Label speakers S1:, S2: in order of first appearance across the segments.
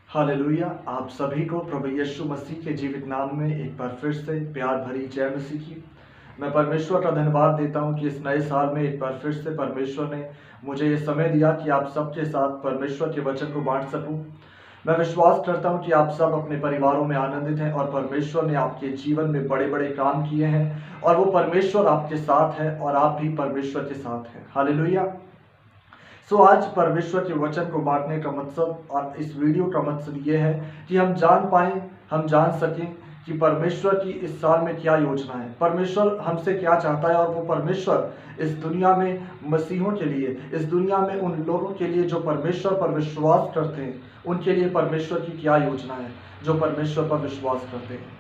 S1: Hallelujah. आप सभी को प्रभु यीशु मसीह के जीवित नाम में एक बार फिर से प्यार भरी जय मसीह की। मैं परमेश्वर का धन्यवाद देता हूं कि इस नए साल में एक बार फिर से परमेश्वर ने मुझे ये समय दिया कि आप सबके साथ परमेश्वर के वचन को बांट सकूं। मैं विश्वास करता हूं कि आप सब अपने परिवारों में आनंदित हैं और परमेश्वर ने आपके जीवन में बड़े बड़े काम किए हैं और वो परमेश्वर आपके साथ है और आप भी परमेश्वर के साथ हैं। हालेलुया। आज परमेश्वर के वचन को बांटने का मकसद और इस वीडियो का मकसद ये है कि हम जान पाएं, हम जान सकें कि परमेश्वर की इस साल में क्या योजना है, परमेश्वर हमसे क्या चाहता है और वो परमेश्वर इस दुनिया में मसीहों के लिए, इस दुनिया में उन लोगों के लिए जो परमेश्वर पर विश्वास करते हैं, उनके लिए परमेश्वर की क्या योजना है जो परमेश्वर पर विश्वास करते हैं।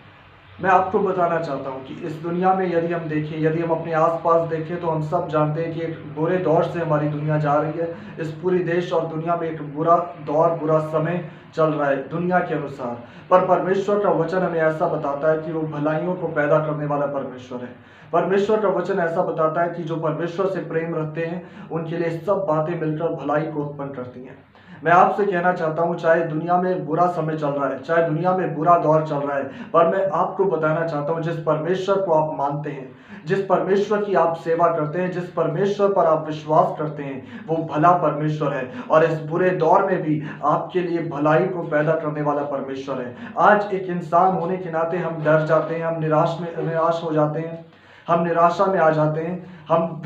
S1: मैं आपको बताना चाहता हूं कि इस दुनिया में यदि हम देखें, यदि हम अपने आसपास देखें, तो हम सब जानते हैं कि एक बुरे दौर से हमारी दुनिया जा रही है। इस पूरी देश और दुनिया में एक बुरा दौर, बुरा समय चल रहा है दुनिया के अनुसार। पर परमेश्वर का वचन हमें ऐसा बताता है कि वो भलाइयों को पैदा करने वाला परमेश्वर है। परमेश्वर का वचन ऐसा बताता है कि जो परमेश्वर से प्रेम रखते हैं उनके लिए सब बातें मिलकर भलाई को उत्पन्न करती हैं। मैं आपसे कहना चाहता हूं, चाहे दुनिया में बुरा समय चल रहा है, चाहे दुनिया में बुरा दौर चल रहा है, पर मैं आपको बताना चाहता हूं, जिस परमेश्वर को आप मानते हैं, जिस परमेश्वर की आप सेवा करते हैं, जिस परमेश्वर पर आप विश्वास करते हैं, वो भला परमेश्वर है और इस बुरे दौर में भी आपके लिए भलाई को पैदा करने वाला परमेश्वर है। आज एक इंसान होने के नाते हम डर जाते हैं, हम निराश हो जाते हैं, हम निराशा में आ जाते हैं, हम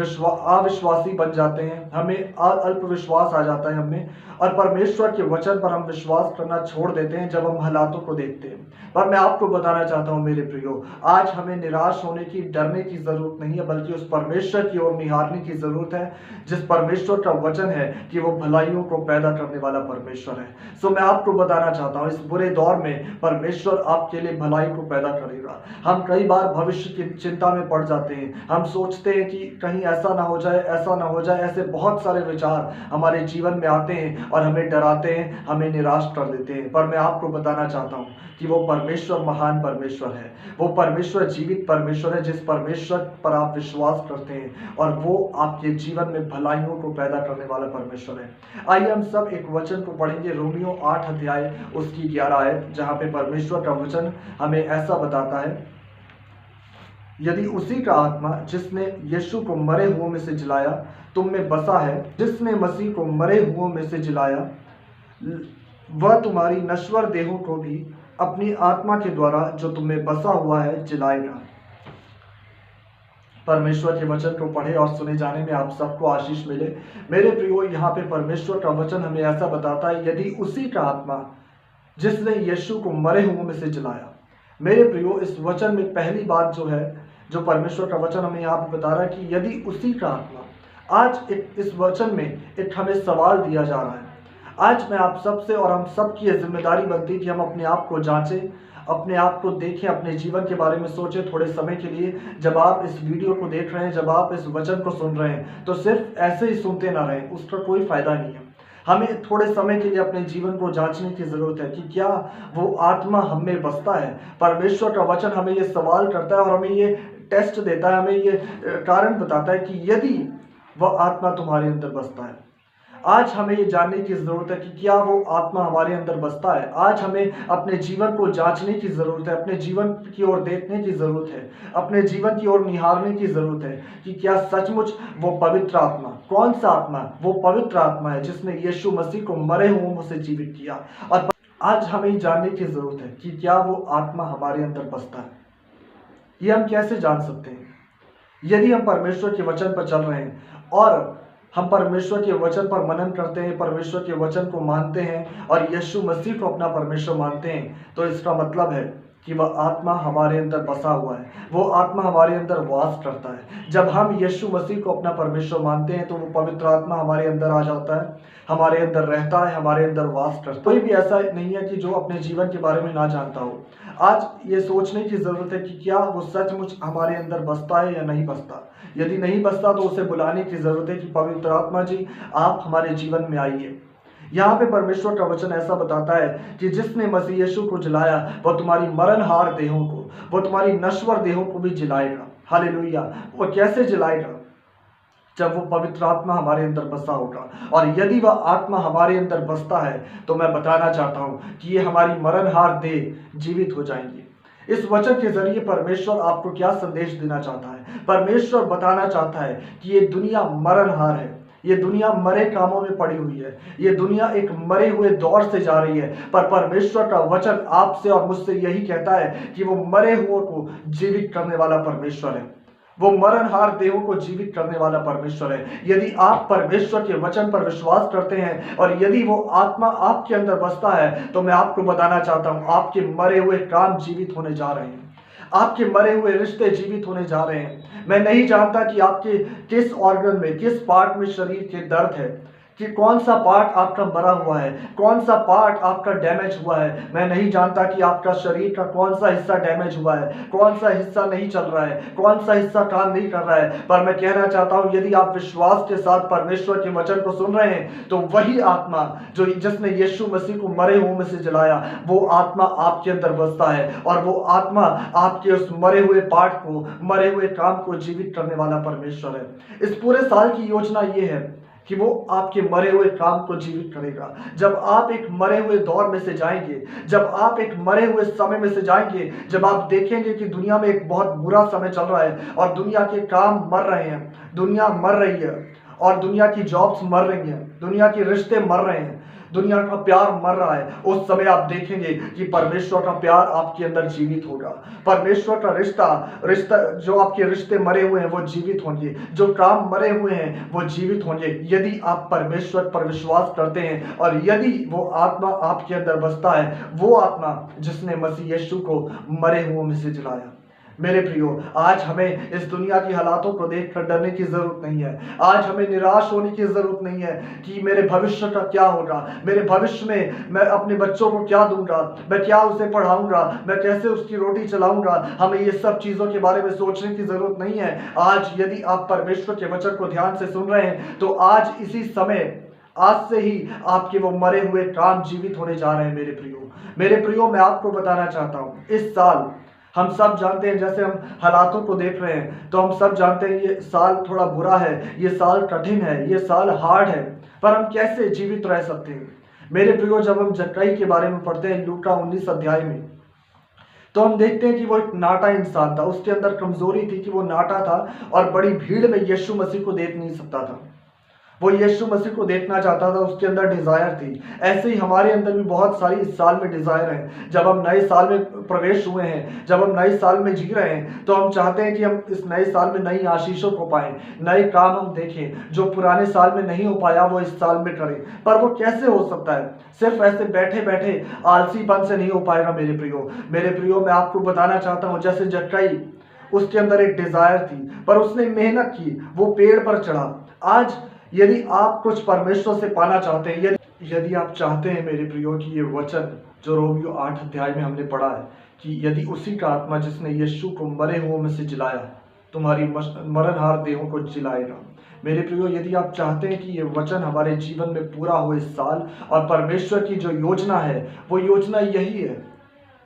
S1: अविश्वासी बन जाते हैं, हमें अल्प विश्वास आ जाता है हमें, और परमेश्वर के वचन पर हम विश्वास करना छोड़ देते हैं जब हम हालातों को देखते हैं। पर मैं आपको बताना चाहता हूं मेरे प्रियो, आज हमें निराश होने की, डरने की जरूरत नहीं है, बल्कि उस परमेश्वर की ओर निहारने की जरूरत है जिस परमेश्वर का वचन है कि वो भलाइयों को पैदा करने वाला परमेश्वर है। मैं आपको बताना चाहता हूं, इस बुरे दौर में परमेश्वर आपके लिए भलाई को पैदा करेगा। हम कई बार भविष्य की चिंता में पड़ जाते हैं, हम सोचते हैं कि कहीं ऐसा ना हो जाए, ऐसा ना हो जाए, ऐसे बहुत सारे विचार हमारे जीवन में आते हैं और हमें डराते हैं, हमें निराश कर देते हैं। पर मैं आपको बताना चाहता हूं कि वो परमेश्वर महान परमेश्वर है, वो परमेश्वर जीवित परमेश्वर है जिस परमेश्वर पर आप विश्वास करते हैं, और वो आपके जीवन में भलाइयों को पैदा करने वाला परमेश्वर है। आइए हम सब एक वचन को पढ़ेंगे, रोमियो 8 अध्याय उसकी 11 आयत, जहां पे परमेश्वर का वचन हमें ऐसा बताता है, यदि उसी का आत्मा जिसने यीशु को मरे हुओं में से जिलाया तुम में बसा है, जिसने मसीह को मरे हुओं में से जिलाया, वह तुम्हारी नश्वर देहों को भी अपनी आत्मा के द्वारा जो तुम में बसा हुआ है जिलाएगा। परमेश्वर के वचन को पढ़े और सुने जाने में आप सबको आशीष मिले। मेरे प्रियो, यहाँ पे परमेश्वर का वचन हमें ऐसा बताता है, यदि उसी का आत्मा जिसने यीशु को मरे हुओं में से जिलाया। मेरे प्रियो, इस वचन में पहली बात जो है, जो परमेश्वर का वचन हमें यहाँ पे बता रहा है कि यदि उसी का आत्मा, आज इस वचन में एक हमें सवाल दिया जा रहा है। आज मैं आप सबसे और हम सब की जिम्मेदारी बनती है कि हम अपने आप को जांचें, अपने आप को देखें, अपने जीवन के बारे में सोचें थोड़े समय के लिए। जब आप इस वीडियो को देख रहे हैं, जब आप इस वचन को सुन रहे हैं, तो सिर्फ ऐसे ही सुनते ना रहें, उसका कोई फायदा नहीं है। हमें थोड़े समय के लिए अपने जीवन को जांचने की जरूरत है कि क्या वो आत्मा हम में बसता है। परमेश्वर का वचन हमें ये सवाल करता है और हमें ये टेस्ट देता है, हमें ये कारण बताता है कि यदि वह आत्मा तुम्हारे अंदर बसता है। आज हमें ये जानने की जरूरत है कि क्या वो आत्मा हमारे अंदर बसता है। आज हमें अपने जीवन को जांचने की जरूरत है, अपने जीवन की ओर देखने की जरूरत है, अपने जीवन की ओर निहारने की जरूरत है कि क्या सचमुच वो पवित्र आत्मा, कौन सा आत्मा, वो पवित्र आत्मा है जिसने यीशु मसीह को मरे हुओं से जीवित किया। और आज हमें जानने की जरूरत है कि क्या वो आत्मा हमारे अंदर बसता है। ये हम कैसे जान सकते हैं? यदि हम परमेश्वर के वचन पर चल रहे हैं और हम परमेश्वर के वचन पर मनन करते हैं, परमेश्वर के वचन को मानते हैं और यीशु मसीह को अपना परमेश्वर मानते हैं, तो इसका मतलब है कि वह आत्मा हमारे अंदर बसा हुआ है, वो आत्मा हमारे अंदर वास करता है। जब हम यीशु मसीह को अपना परमेश्वर मानते हैं तो वो पवित्र आत्मा हमारे अंदर आ जाता है, हमारे अंदर रहता है, हमारे अंदर वास करता है। कोई भी ऐसा नहीं है कि जो अपने जीवन के बारे में ना जानता हो। आज ये सोचने की जरूरत है कि क्या वो सचमुच हमारे अंदर बसता है या नहीं बसता। यदि नहीं बसता तो उसे बुलाने की जरूरत है कि पवित्र आत्मा जी, आप हमारे जीवन में आइए। यहाँ पे परमेश्वर का वचन ऐसा बताता है कि जिसने मसीह यीशु को जिलाया, वह तुम्हारी मरणहार देहों को, वह तुम्हारी नश्वर देहों को भी जिलाएगा। हालेलुया। वह कैसे जिलाएगा? जब वो पवित्र आत्मा हमारे अंदर बसा होगा। और यदि वह आत्मा हमारे अंदर बसता है तो मैं बताना चाहता हूं कि ये हमारी मरणहार देह जीवित हो जाएंगी। इस वचन के जरिए परमेश्वर आपको क्या संदेश देना चाहता है? परमेश्वर बताना चाहता है कि ये दुनिया मरणहार है, ये दुनिया मरे कामों में पड़ी हुई है, ये दुनिया एक मरे हुए दौर से जा रही है। पर परमेश्वर का वचन आपसे और मुझसे यही कहता है कि वो मरे हुओं को जीवित करने वाला परमेश्वर है, वो मरणहार देहों को जीवित करने वाला परमेश्वर है। यदि आप परमेश्वर के वचन पर विश्वास करते हैं और यदि वो आत्मा आपके अंदर बसता है तो मैं आपको बताना चाहता हूं, आपके मरे हुए काम जीवित होने जा रहे हैं, आपके मरे हुए रिश्ते जीवित होने जा रहे हैं। मैं नहीं जानता कि आपके किस ऑर्गन में, किस पार्ट में शरीर के दर्द है, कि कौन सा पार्ट आपका मरा हुआ है, कौन सा पार्ट आपका डैमेज हुआ है। मैं नहीं जानता कि आपका शरीर का कौन सा हिस्सा डैमेज हुआ है, कौन सा हिस्सा नहीं चल रहा है, कौन सा हिस्सा काम नहीं कर रहा है। पर मैं कहना चाहता हूं, यदि आप विश्वास के साथ परमेश्वर के वचन को सुन रहे हैं तो वही आत्मा जो जिसने यीशु मसीह को मरे हुए में से जलाया, वो आत्मा आपके अंदर बसता है और वो आत्मा आपके उस मरे हुए पार्ट को, मरे हुए काम को जीवित करने वाला परमेश्वर है। इस पूरे साल की योजना ये है कि वो आपके मरे हुए काम को जीवित करेगा। जब आप एक मरे हुए दौर में से जाएंगे, जब आप एक मरे हुए समय में से जाएंगे, जब आप देखेंगे कि दुनिया में एक बहुत बुरा समय चल रहा है और दुनिया के काम मर रहे हैं, दुनिया मर रही है और दुनिया की जॉब्स मर रही हैं, दुनिया के रिश्ते मर रहे हैं, दुनिया का प्यार मर रहा है, उस समय आप देखेंगे कि परमेश्वर का प्यार आपके अंदर जीवित होगा। परमेश्वर का रिश्ता जो आपके रिश्ते मरे हुए हैं वो जीवित होंगे, जो काम मरे हुए हैं वो जीवित होंगे, यदि आप परमेश्वर पर विश्वास करते हैं और यदि वो आत्मा आपके अंदर बसता है, वो आत्मा जिसने मसीह यीशु को मरे हुओं में से जिलाया। मेरे प्रियो, आज हमें इस दुनिया की हालातों को देखकर डरने की जरूरत नहीं है। आज हमें निराश होने की जरूरत नहीं है कि मेरे भविष्य का क्या होगा, मेरे भविष्य में मैं अपने बच्चों को क्या दूंगा, मैं क्या उसे पढ़ाऊंगा, मैं कैसे उसकी रोटी चलाऊंगा। हमें ये सब चीजों के बारे में सोचने की जरूरत नहीं है। आज यदि आप परमेश्वर के वचन को ध्यान से सुन रहे हैं तो आज इसी समय, आज से ही आपके वो मरे हुए काम जीवित होने जा रहे हैं। मेरे प्रियो, मैं आपको बताना चाहता हूं, इस साल हम सब जानते हैं, जैसे हम हालातों को देख रहे हैं तो हम सब जानते हैं ये साल थोड़ा बुरा है, ये साल कठिन है, ये साल हार्ड है, पर हम कैसे जीवित रह सकते हैं? मेरे प्रियो, जब हम जक्कई के बारे में पढ़ते हैं लूका 19 अध्याय में, तो हम देखते हैं कि वो एक नाटा इंसान था, उसके अंदर कमजोरी थी कि वो नाटा था और बड़ी भीड़ में यीशु मसीह को देख नहीं सकता था। वो यीशु मसीह को देखना चाहता था, उसके अंदर डिजायर थी। ऐसे ही हमारे अंदर भी बहुत सारी इस साल में डिजायर हैं। जब हम नए साल में प्रवेश हुए हैं, जब हम नए साल में जी रहे हैं, तो हम चाहते हैं कि हम इस नए साल में नई आशीषों को पाएं, नए काम हम देखें, जो पुराने साल में नहीं हो पाया वो इस साल में करें। पर वो कैसे हो सकता है? सिर्फ ऐसे बैठे बैठे आलसीपन से नहीं हो पाएगा। मेरे प्रियो, मैं आपको बताना चाहता हूँ, जैसे जक्कई, उसके अंदर एक डिजायर थी पर उसने मेहनत की, वो पेड़ पर चढ़ा। आज यदि आप कुछ परमेश्वर से पाना चाहते हैं, यदि आप चाहते हैं मेरे प्रियो कि ये वचन जो रोमियो 8 अध्याय में हमने पढ़ा है कि यदि उसी का आत्मा जिसने यीशु को मरे हुओं में से जिलाया तुम्हारी मरणहार देहों को जिलाएगा। मेरे प्रियो, यदि आप चाहते हैं कि ये वचन हमारे जीवन में पूरा हो इस साल, और परमेश्वर की जो योजना है वो योजना यही है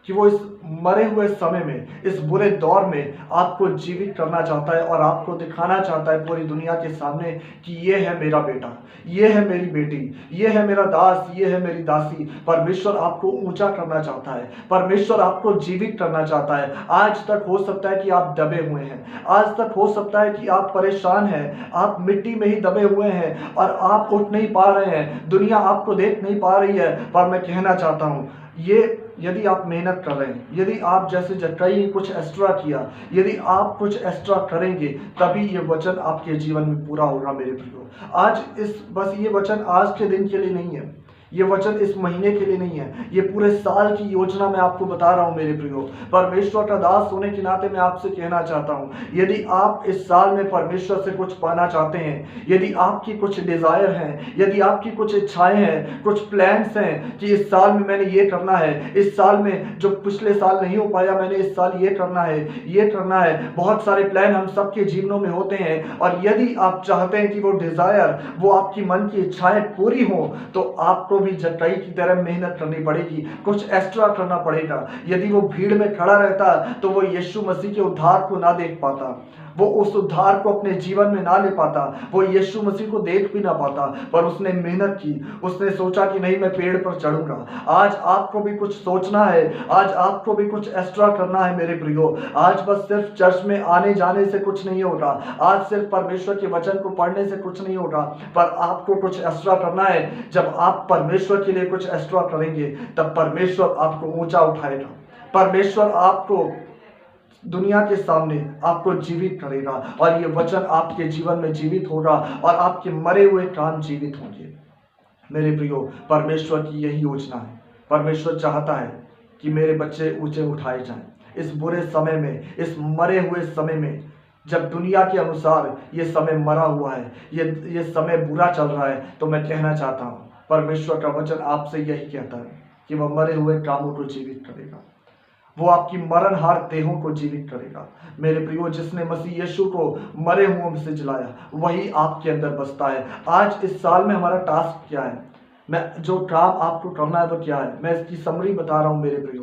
S1: कि वो इस मरे हुए समय में, इस बुरे दौर में आपको जीवित करना चाहता है और आपको दिखाना चाहता है पूरी दुनिया के सामने कि ये है मेरा बेटा, ये है मेरी बेटी, ये है मेरा दास, ये है मेरी दासी। परमेश्वर आपको ऊंचा करना चाहता है, परमेश्वर आपको जीवित करना चाहता है। आज तक हो सकता है कि आप दबे हुए हैं, आज तक हो सकता है कि आप परेशान हैं, आप मिट्टी में ही दबे हुए हैं और आप उठ नहीं पा रहे हैं, दुनिया आपको देख नहीं पा रही है। पर मैं कहना चाहता हूँ, ये यदि आप मेहनत कर रहे हैं, यदि आप जैसे जक्कई ने कुछ एक्स्ट्रा किया, यदि आप कुछ एक्स्ट्रा करेंगे, तभी ये वचन आपके जीवन में पूरा होगा। मेरे प्रियो, आज बस ये वचन आज के दिन के लिए नहीं है, ये वचन इस महीने के लिए नहीं है, ये पूरे साल की योजना मैं आपको बता रहा हूं। मेरे प्रियो, परमेश्वर का दास होने के नाते मैं आपसे कहना चाहता हूं, यदि आप इस साल में परमेश्वर से कुछ पाना चाहते हैं, यदि आपकी कुछ डिजायर हैं, यदि आपकी कुछ इच्छाएं हैं, कुछ प्लान्स हैं कि इस साल में मैंने ये करना है, इस साल में जो पिछले साल नहीं हो पाया मैंने इस साल ये करना है, ये करना है। बहुत सारे प्लान हम सबके जीवनों में होते हैं, और यदि आप चाहते हैं कि वो डिजायर, वो आपकी मन की इच्छाएं पूरी हो, तो आपको भी जक्कई की तरह मेहनत करनी पड़ेगी, कुछ एक्स्ट्रा करना पड़ेगा। यदि वो भीड़ में खड़ा रहता तो वो यीशु मसीह के उद्धार को ना देख पाता, वो उस उद्धार को अपने जीवन में ना ले पाता, वो यीशु मसीह को देख भी ना पाता, पर उसने मेहनत की, उसने सोचा कि नहीं मैं पेड़ पर चढ़ूंगा। आज आपको भी कुछ सोचना है, आज आपको भी कुछ एक्स्ट्रा करना है मेरे प्रियो। आज बस सिर्फ चर्च में आने जाने से कुछ नहीं होगा, आज सिर्फ परमेश्वर के वचन को पढ़ने से कुछ नहीं होगा, पर आपको कुछ एक्स्ट्रा करना है। जब आप परमेश्वर के लिए कुछ एक्स्ट्रा करेंगे तब परमेश्वर आपको ऊंचा उठाएगा, परमेश्वर आपको दुनिया के सामने आपको जीवित करेगा, और ये वचन आपके जीवन में जीवित होगा और आपके मरे हुए काम जीवित होंगे। मेरे प्रियो, परमेश्वर की यही योजना है। परमेश्वर चाहता है कि मेरे बच्चे ऊंचे उठाए जाएं इस बुरे समय में, इस मरे हुए समय में, जब दुनिया के अनुसार ये समय मरा हुआ है, ये समय बुरा चल रहा है। तो मैं कहना चाहता हूँ, परमेश्वर का वचन आपसे यही कहता है कि वह मरे हुए कामों को जीवित करेगा, वो आपकी मरणहार देहों को जीवित करेगा। मेरे प्रियो, जिसने मसीह यीशु को मरे हुओं में से जिलाया, वही आपके अंदर बसता है। आज इस साल में हमारा टास्क क्या है, मैं जो काम आपको करना है वो क्या है, मैं इसकी समरी बता रहा हूँ मेरे प्रियो,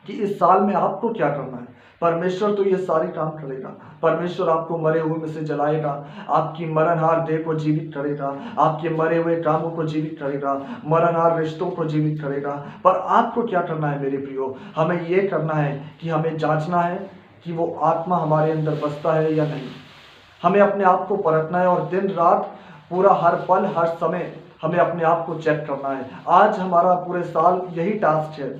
S1: कि इस साल में आपको क्या करना है। परमेश्वर तो ये सारी काम करेगा, परमेश्वर आपको मरे हुए में से जलाएगा, आपकी मरणहार देह को जीवित करेगा, आपके मरे हुए कामों को जीवित करेगा, मरणहार रिश्तों को जीवित करेगा। पर आपको क्या करना है मेरे प्रियो, हमें ये करना है कि हमें जांचना है कि वो आत्मा हमारे अंदर बसता है या नहीं। हमें अपने आप को परखना है, और दिन रात पूरा हर पल हर समय हमें अपने आप को चेक करना है। आज हमारा पूरे साल यही टास्क है,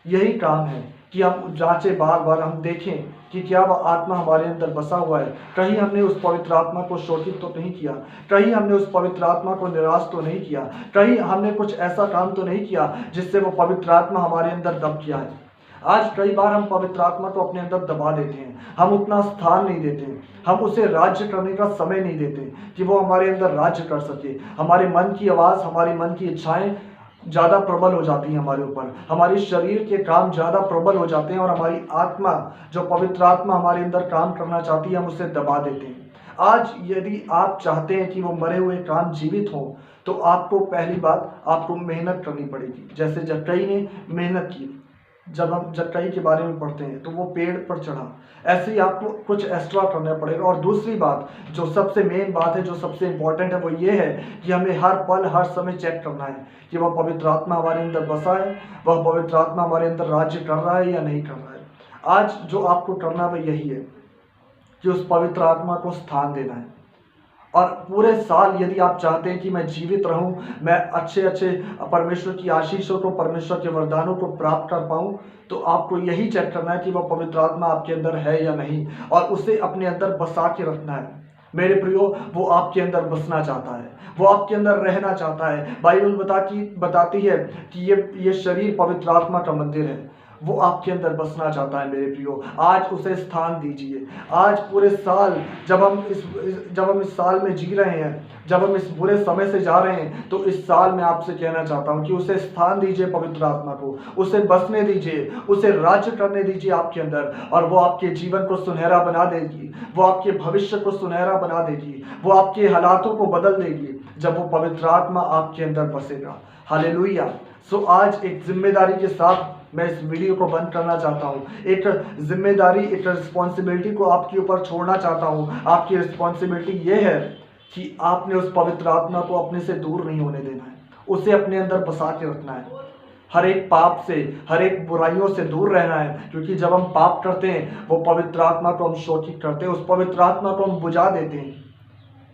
S1: यही काम है कि हम जांचे, बार बार हम देखें कि क्या वह आत्मा हमारे अंदर बसा हुआ है। कहीं हमने उस पवित्र आत्मा को शोषित तो नहीं किया, कहीं हमने उस पवित्र आत्मा को निराश तो नहीं किया, कहीं हमने कुछ ऐसा काम तो नहीं किया जिससे वो पवित्र आत्मा हमारे अंदर दब गया है। आज कई बार हम पवित्र आत्मा को अपने अंदर दबा देते हैं, हम उतना स्थान नहीं देते, हम उसे राज्य करने का समय नहीं देते कि वो हमारे अंदर राज्य कर सके। हमारे मन की आवाज़, हमारी मन की इच्छाएं ज़्यादा प्रबल हो जाती हैं हमारे ऊपर, हमारी शरीर के काम ज़्यादा प्रबल हो जाते हैं, और हमारी आत्मा, जो पवित्र आत्मा हमारे अंदर काम करना चाहती है, हम उसे दबा देते हैं। आज यदि आप चाहते हैं कि वो मरे हुए काम जीवित हों, तो आपको पहली बात, आपको मेहनत करनी पड़ेगी। जैसे जक्कई ने मेहनत की, जब हम जक्कई के बारे में पढ़ते हैं तो वो पेड़ पर चढ़ा, ऐसे ही आपको कुछ एक्स्ट्रा करना पड़ेगा। और दूसरी बात, जो सबसे मेन बात है, जो सबसे इम्पोर्टेंट है, वो ये है कि हमें हर पल हर समय चेक करना है कि वह पवित्र आत्मा हमारे अंदर बसा है, वह पवित्र आत्मा हमारे अंदर राज्य कर रहा है या नहीं कर रहा है। आज जो आपको करना है यही है कि उस पवित्र आत्मा को स्थान देना है। और पूरे साल यदि आप चाहते हैं कि मैं जीवित रहूं, मैं अच्छे अच्छे परमेश्वर की आशीषों को, परमेश्वर के वरदानों को प्राप्त कर पाऊं, तो आपको यही चेक करना है कि वह पवित्र आत्मा आपके अंदर है या नहीं, और उसे अपने अंदर बसा के रखना है। मेरे प्रियो, वो आपके अंदर बसना चाहता है, वो आपके अंदर रहना चाहता है। बाइबल बताती है कि ये शरीर पवित्र आत्मा का मंदिर है, वो आपके अंदर बसना चाहता है मेरे प्रियो। आज उसे स्थान दीजिए। आज पूरे साल जब हम इस साल में जी रहे हैं, जब हम इस बुरे समय से जा रहे हैं, तो इस साल में आपसे कहना चाहता हूं कि उसे स्थान दीजिए, पवित्र आत्मा को उसे बसने दीजिए, उसे राज्य करने दीजिए आपके अंदर, और वो आपके जीवन को सुनहरा बना देगी, वो आपके भविष्य को सुनहरा बना देगी, वो आपके हालातों को बदल देगी जब वो पवित्र आत्मा आपके अंदर बसेगा। हालेलुया। सो आज एक जिम्मेदारी के साथ मैं इस वीडियो को बंद करना चाहता हूँ। एक जिम्मेदारी, एक रिस्पॉन्सिबिलिटी को आपके ऊपर छोड़ना चाहता हूँ। आपकी रिस्पॉन्सिबिलिटी ये है कि आपने उस पवित्र आत्मा को अपने से दूर नहीं होने देना है, उसे अपने अंदर बसा के रखना है। हर एक पाप से, हर एक बुराइयों से दूर रहना है, क्योंकि जब हम पाप करते हैं, वो पवित्र आत्मा को हम शोषित करते हैं, उस पवित्र आत्मा को हम बुझा देते हैं,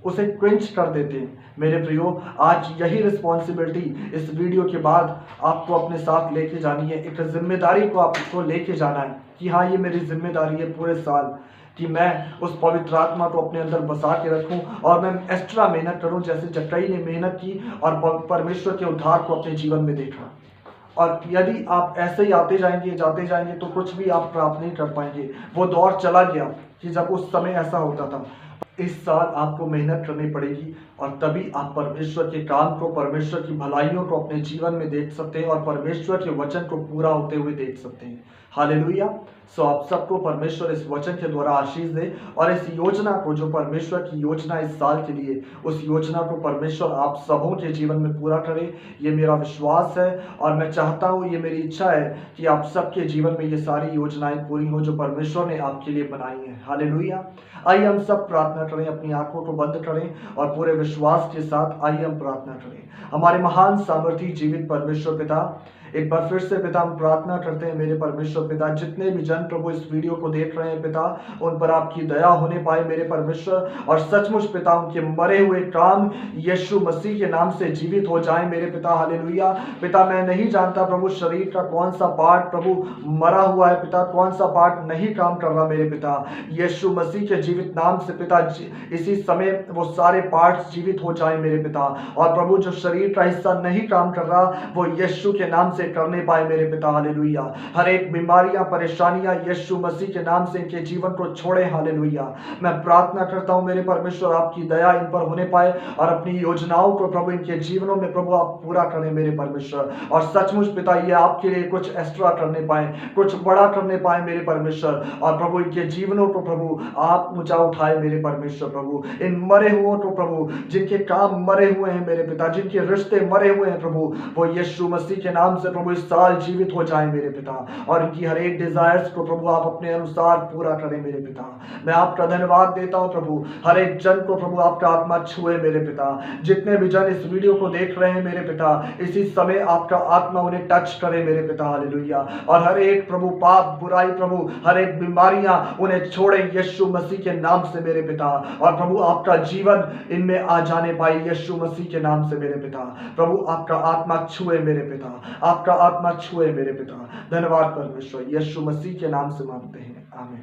S1: उसे क्विंच कर देते हैं। मेरे प्रियो, आज यही रिस्पॉन्सिबिलिटी इस वीडियो के बाद आपको अपने साथ लेके जानी है। एक जिम्मेदारी को आपको लेके जाना है कि हाँ, ये मेरी जिम्मेदारी है पूरे साल कि मैं उस पवित्र आत्मा को अपने अंदर बसा के रखूं, और मैं एक्स्ट्रा मेहनत करूं, जैसे जक्कई ने मेहनत की और परमेश्वर के उद्धार को अपने जीवन में देखा। और यदि आप ऐसे ही आते जाएंगे, जाते जाएंगे, तो कुछ भी आप प्राप्त नहीं कर पाएंगे। वो दौर चला गया कि जब उस समय ऐसा होता था। इस साल आपको मेहनत करनी पड़ेगी और तभी आप परमेश्वर के काम को, परमेश्वर की भलाइयों को अपने जीवन में देख सकते हैं और परमेश्वर के वचन को पूरा होते हुए देख सकते हैं। हालेलुया। सो आप सबको परमेश्वर इस वचन के द्वारा आशीष दे और इस योजना को, जो परमेश्वर की योजना इस साल के लिए, उस योजना को परमेश्वर आप सबों के जीवन में पूरा करे। ये मेरा विश्वास है और मैं चाहता हूँ, ये मेरी इच्छा है कि आप सबके जीवन में ये सारी योजनाएं पूरी हो जो परमेश्वर ने आपके लिए बनाई हैं। हालेलुया। आइए हम सब प्रार्थना करें, अपनी आंखों को बंद करें और पूरे विश्वास के साथ आइए हम प्रार्थना करें। हमारे महान सामर्थी जीवित परमेश्वर पिता, एक बार फिर से पिता हम प्रार्थना करते हैं मेरे परमेश्वर पिता, जितने भी जन प्रभु इस वीडियो को देख रहे हैं पिता, उन पर आपकी दया होने पाए मेरे परमेश्वर, और सचमुच पिता उनके मरे हुए काम यीशु मसीह के नाम से जीवित हो जाए मेरे पिता। हालेलुया। पिता मैं नहीं जानता प्रभु शरीर का कौन सा पार्ट प्रभु मरा हुआ है पिता, कौन सा पार्ट नहीं काम कर रहा मेरे पिता। यीशु मसीह के जीवित नाम से पिता इसी समय वो सारे पार्ट्स जीवित हो जाए मेरे पिता, और प्रभु जो शरीर का हिस्सा नहीं काम कर रहा वो यीशु के नाम से करने पाए मेरे पिता। हालेलुया। हर एक बीमारियां, परेशानियां यीशु मसीह के नाम से इनके जीवन को छोड़े। हालेलुया। मैं प्रार्थना करता हूं मेरे परमेश्वर, आपकी दया इन पर होने पाए और अपनी योजनाओं को प्रभु इनके जीवनों में प्रभु आप पूरा करें मेरे परमेश्वर, और सचमुच पिता ये आपके लिए कुछ एक्स्ट्रा करने पाए, कुछ बड़ा करने पाए मेरे परमेश्वर, और प्रभु इनके जीवनों को प्रभु आप ऊंचा उठाए मेरे परमेश्वर। प्रभु इन मरे हुओं को प्रभु, जिनके काम मरे हुए हैं मेरे पिता, जिनके रिश्ते मरे हुए हैं प्रभु, वो यीशु मसीह के नाम से प्रभु इस साल जीवित हो जाए मेरे पिता, और इनकी हर एक डिजायर्स को प्रभु आप अपने अनुसार पूरा करें मेरे पिता। मैं आपका धन्यवाद देता हूं प्रभु, हर एक जन को प्रभु आपका आत्मा छुए मेरे पिता। जितने भी जन इस वीडियो को देख रहे हैं मेरे पिता, इसी समय आपका आत्मा उन्हें टच करे मेरे पिता। हालेलुया। और हर एक प्रभु पाप, बुराई प्रभु, हर एक बीमारियां उन्हें छोड़े यीशु मसीह के नाम से मेरे पिता, और प्रभु आपका जीवन इनमें आ जाने पाए यीशु मसीह के नाम से मेरे पिता। प्रभु आपका आत्मा छुए मेरे पिता, आपका आत्मा छुए मेरे पिता। धन्यवाद परमेश्वर, यीशु मसीह के नाम से मांगते हैं, आमीन।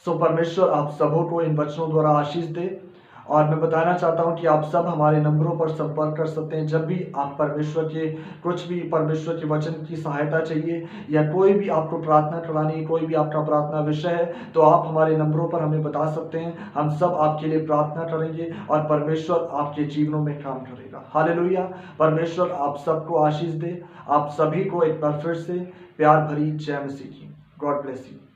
S1: सो परमेश्वर आप सबों को इन वचनों द्वारा आशीष दे, और मैं बताना चाहता हूं कि आप सब हमारे नंबरों पर संपर्क कर सकते हैं जब भी आप परमेश्वर के कुछ भी परमेश्वर के वचन की सहायता चाहिए, या कोई भी आपको प्रार्थना करानी, कोई भी आपका प्रार्थना विषय है, तो आप हमारे नंबरों पर हमें बता सकते हैं। हम सब आपके लिए प्रार्थना करेंगे और परमेश्वर आपके जीवनों में काम करेगा। हालेलुया। परमेश्वर आप सबको आशीष दे। आप सभी को एक बार फिर से प्यार भरी जय मसीह की। God bless you.